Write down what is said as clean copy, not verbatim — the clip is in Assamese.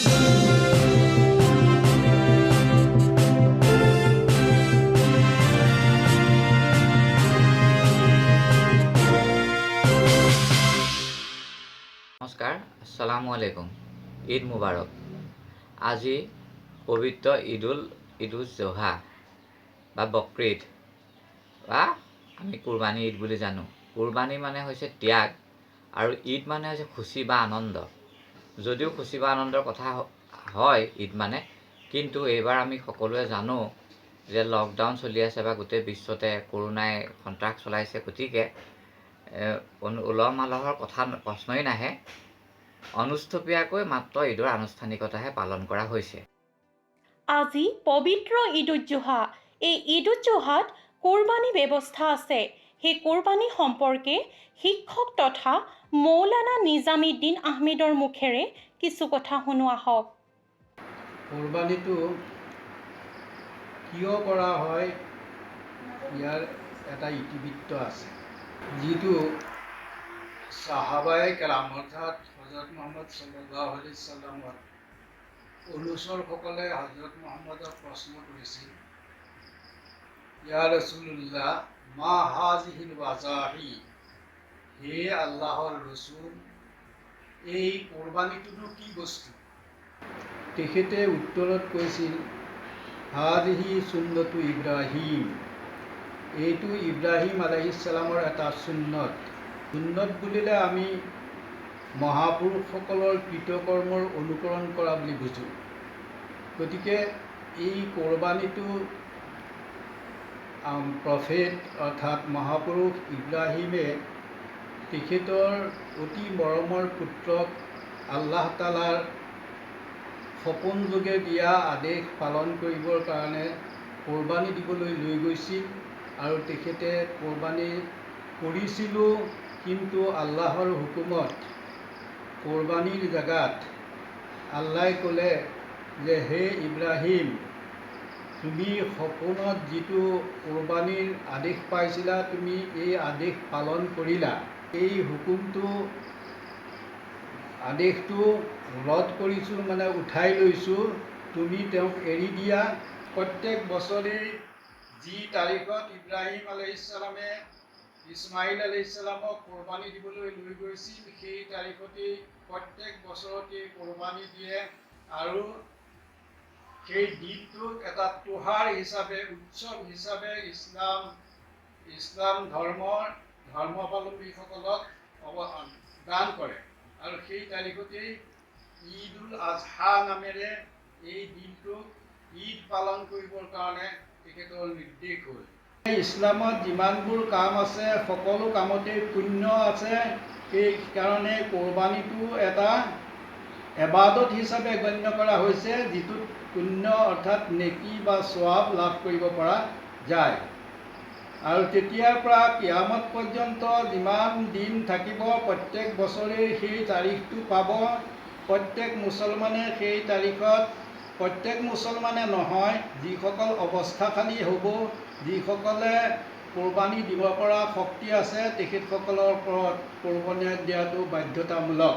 নমস্কাৰ, আসসালামু আলাইকুম। ঈদ মুবাৰক। আজি পবিত্ৰ ঈদ উজ জোহা বা বকৰীদ বা আমি কুৰবানী ঈদ বুলি জানো। কুৰবানী মানে হৈছে ত্যাগ আৰু ঈদ মানে হৈছে খুচি বা আনন্দ। যদিও খুচি বা আনন্দৰ কথা হয় ঈদ মানে, কিন্তু এইবাৰ আমি সকলোৱে জানো যে লকডাউন চলি আছে বা গোটেই বিশ্বতে কৰোণাই সন্ত্ৰাস চলাইছে, গতিকে উলহ মালহৰ কথা প্ৰশ্নই নাহে। অনুষ্ঠুপীয়াকৈ মাত্ৰ ঈদৰ আনুষ্ঠানিকতাহে পালন কৰা হৈছে। আজি পবিত্ৰ ঈদ উজ জোহা। এই ঈদ উজ জোহাত কোৰবানী ব্যৱস্থা আছে। সেই কোৰবানী সম্পৰ্কে শিক্ষক তথা মৌলানা নিজামুদ্দিন আহমেদৰ মুখেৰে কিছু কথা শুনো আহক। কোৰবানীটো কিয় কৰা হয়, ইয়াৰ এটা ইতিবৃত্ত আছে, যিটো সাহাবায়ে কেৰাম অৰ্থাৎ হজৰত মুহাম্মদ সাল্লাল্লাহু আলাইহি সাল্লামৰ অনুচৰসকলে হজৰত মুহাম্মদক প্ৰশ্ন কৰিছিল, ইয়া ৰাছুলুল্লাহ মা হাজিহিল ৱাজাহি, হে আল্লাহৰ ৰচুল, এই কোৰবানীটোনো কি বস্তু? তেখেতে উত্তৰত কৈছিল, হাজিহি সুন্নতু ইব্ৰাহিম, এইটো ইব্ৰাহিম আলাইহিছ ছালামৰ এটা সুন্নত। সুন্নত বুলিলে আমি মহাপুৰুষসকলৰ কৃতকৰ্মৰ অনুকৰণ কৰা বুলি বুজোঁ। গতিকে এই কোৰবানীটো প্ৰফেট অৰ্থাৎ মহাপুৰুষ ইব্ৰাহিমে তেখেতৰ অতি মৰমৰ পুত্ৰক আল্লাহ তালাৰ সপোনযোগে দিয়া আদেশ পালন কৰিবৰ কাৰণে কোৰবানী দিবলৈ লৈ গৈছিল আৰু তেখেতে কোৰবানী কৰিছিলোঁ। কিন্তু আল্লাহৰ হুকুমত কোৰবানীৰ জেগাত আল্লাহে ক'লে যে হে ইব্ৰাহিম, তুমি সপোনত যিটো কোৰবানীৰ আদেশ পাইছিলা, তুমি এই আদেশ পালন কৰিলা। এই আদেশটো ৰদ কৰিছোঁ, মানে উঠাই লৈছোঁ, তুমি তেওঁক এৰি দিয়া। প্ৰত্যেক বছৰেই যি তাৰিখত ইব্ৰাহিম আলাইহিছ ছালামে ইছমাইল আলাইহিছ ছালামক কোৰবানী দিবলৈ লৈ গৈছিল, সেই তাৰিখতেই প্ৰত্যেক বছৰতেই কোৰবানী দিয়ে আৰু সেই দিনটোক এটা তোহাৰ হিচাপে, উৎসৱ হিচাপে ইছলাম ধৰ্মাৱলম্বীসকলক দান কৰে আৰু সেই তাৰিখতেই ঈদ উল আজহা নামেৰে এই দিনটোক ঈদ পালন কৰিবৰ কাৰণে তেখেতৰ নিৰ্দেশ হ'ল। ইছলামত যিমানবোৰ কাম আছে সকলো কামতেই পুণ্য আছে, সেইকাৰণে কোৰবানীটো এটা এবাদত হিচাপে গণ্য কৰা হৈছে, যিটোত পুণ্য অৰ্থাৎ নেকি বা সৱাব লাভ কৰিব পৰা যায়। আৰু তেতিয়াৰ পৰা কিয়ামত পৰ্যন্ত যিমান দিন থাকিব, প্ৰত্যেক বছৰেই সেই তাৰিখটো পাব। প্ৰত্যেক মুছলমানে সেই তাৰিখত, প্ৰত্যেক মুছলমানে নহয়, যিসকল অৱস্থাশালী হ'ব, যিসকলে কোৰবানী দিব পৰা শক্তি আছে, তেখেতসকলৰ ওপৰত কোৰবানী দিয়াটো বাধ্যতামূলক।